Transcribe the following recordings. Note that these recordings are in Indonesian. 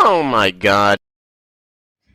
Oh my god.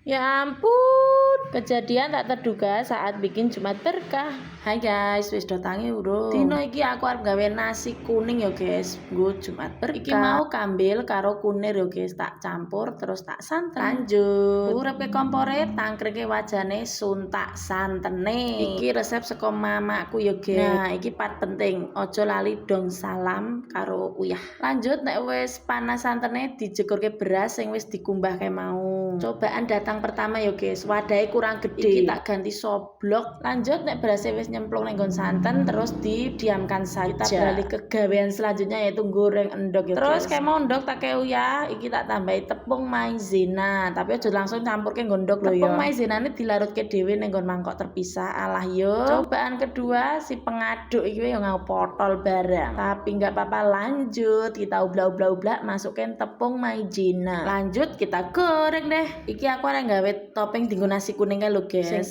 Ya ampun, kejadian tak terduga saat bikin Jumat berkah. Hai guys, wis datangi urung. Dino iki aku arep gawe nasi kuning ya guys, nggo Jumat berkah. Iki mau kambil karo kunir ya guys, tak campur terus tak santen. Lanjut, urip ke kompore, tangkrike wajane suntak santene. Iki resep saka mamaku ya guys. Nah, iki part penting, ojo lali dong salam karo uyah. Lanjut, nek wis panas santene dijekurke beras sing wis dikumbahke mau. Cobaan datang pertama ya guys, wadahnya kurang gede, iki tak ganti soblok. Lanjut nek berasnya wis nyemplung neng santan terus didiamkan saja. Kita beralih ke gawean selanjutnya yaitu goreng endog ya terus guys. Kayak mau endog tak keu ya, iki tak tambahi tepung maizena, tapi aja langsung campur ke gondok loh ya. Tepung maizena ini dilarutke dhewe neng mangkok terpisah. Alah yo. Cobaan kedua si pengaduk iki yang ngau potol barang. Tapi nggak apa-apa, lanjut kita ublah-ublah masukin tepung maizena. Lanjut kita goreng deh. Iki aku arek gawe topeng dinggo nasi kuning kae lho guys. Sing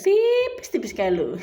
tipis-tipis kae lho.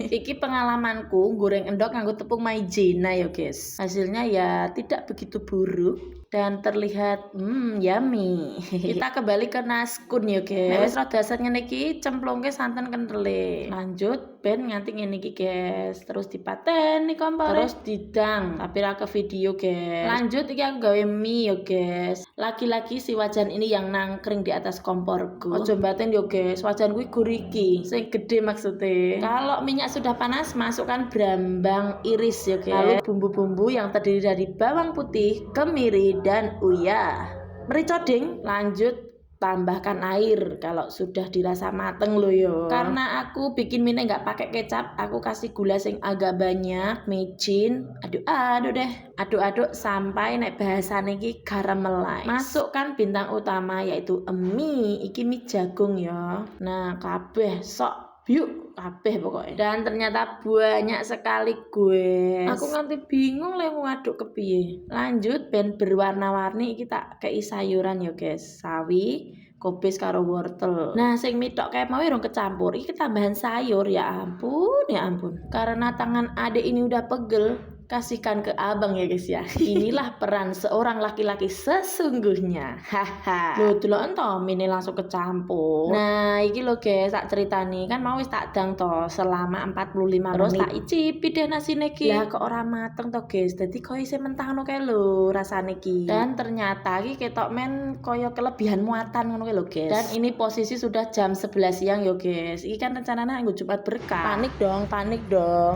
Iki pengalamanku goreng endog nganggo tepung maizena ya guys. Hasilnya ya tidak begitu buruk dan terlihat yummy. Kita kembali ke naskun ya guys. Nek wis rada set ngene iki cemplungke santen kentele. Lanjut ben nganti ngene iki guys. Terus dipateni kompor. Terus didang. Tapi ra ke video guys. Lanjut iki aku gawe mie ya guys. Lagi-lagi si wajan ini yang nangkring di atas komporku. Ojo batin yo guys. Wajan kuwi guriki. Sing gede maksudnya. Kalau minyak sudah panas, masukkan brambang iris ya guys. Lalu bumbu-bumbu yang terdiri dari bawang putih, kemiri dan uyah. Merica ding. Lanjut tambahkan air kalau sudah dirasa mateng loh yo. Karena aku bikin mie nggak pakai kecap, aku kasih gula sing agak banyak, micin, aduk-aduk deh, aduk-aduk sampai nek bahasane iki karamelize. Masukkan bintang utama yaitu mie, iki mie jagung ya. Nah kabeh sok yuk kabeh pokoknya. Dan ternyata banyak sekali gue. Aku nganti bingung lek ngaduk kepiye. Lanjut ben berwarna-warni iki tak kei sayuran ya guys. Sawi, kobis karo wortel. Nah, sing mitok kayak mau urung kecampur. Iki tambahan sayur ya ampun, ya ampun. Karena tangan adik ini udah pegel, kasihkan ke abang ya guys ya. Inilah peran seorang laki-laki sesungguhnya. Haha. Loh delok ento mine langsung kecampur. Nah, iki lho guys, tak ceritani kan mau wis tak dang to selama 45 menit. Terus tak icipi deh nasine iki. Lah kok ora mateng to guys. Dadi koyo isih mentah ngono kae lho rasane iki. Dan ternyata iki ketok men koyo kelebihan muatan ngono kae lho guys. Dan ini posisi sudah jam 11 siang yo guys. Iki kan rencananya nggo Jumat berkah. Panik dong.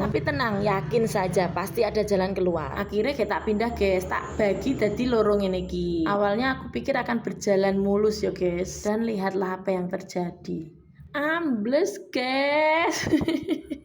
Tapi tenang, yakin saja pasti ada jalan keluar. Akhirnya kita pindah guys, tak bagi jadi lorong ini iki. Awalnya aku pikir akan berjalan mulus ya guys, dan lihatlah apa yang terjadi. Ambles guys.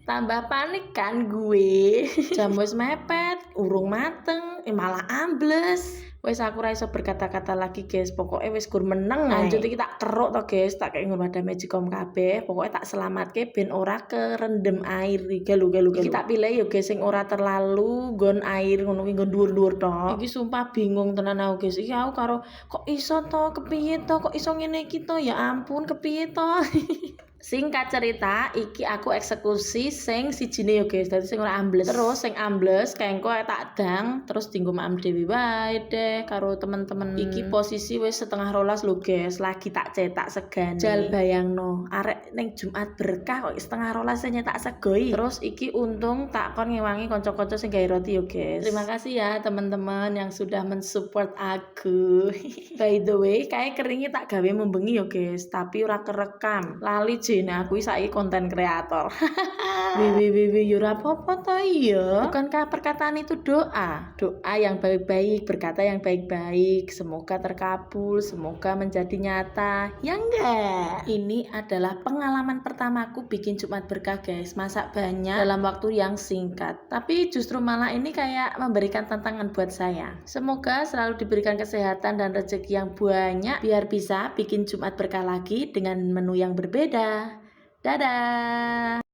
Tambah panik kan gue. Jam wis mepet, urung mateng, malah ambles. Wes aku ra iso berkata-kata lagi guys, pokoknya wis gur meneng. Lanjut iki tak keruk to guys, tak kayak ngomada magicom kabeh, pokoknya tak selamatke ben ora kerendem air galu. Iki tak pilih yo guys sing ora terlalu nggon air ngono ki nggon dhuwur-dhuwur tok. Iki sumpah bingung tenan aku guys. Iki aku karo kok iso to, kepiye to, kok iso ngene iki to, ya ampun kepiye to. Singkat cerita, iki aku eksekusi sing sijine yo guys, dadi sing ora ambles. Terus sing ambles kengko tak dang, terus dienggo Mam Dewi wae deh karo temen-temen. Iki posisi wis 11:30 lho guys, lagi tak cetak segane. Jal bayangno, arek ning Jumat berkah kok 11:30 nyetak segoi. Terus iki untung tak kon ngewangi kanca-kanca sing gawe roti yo guys. Terima kasih ya teman-teman yang sudah mensupport aku. By the way, kayak keringnya tak gawe membengi yo guys, tapi ora kerekam. Lali nah aku saiki konten kreator. Wiwi yura apa-apa to iya. Bukankah perkataan itu doa? Doa yang baik-baik, berkata yang baik-baik, semoga terkabul, semoga menjadi nyata. Ya enggak? Ini adalah pengalaman pertamaku bikin Jumat berkah guys. Masak banyak dalam waktu yang singkat. Tapi justru malah ini kayak memberikan tantangan buat saya. Semoga selalu diberikan kesehatan dan rezeki yang banyak biar bisa bikin Jumat berkah lagi dengan menu yang berbeda. Dadah.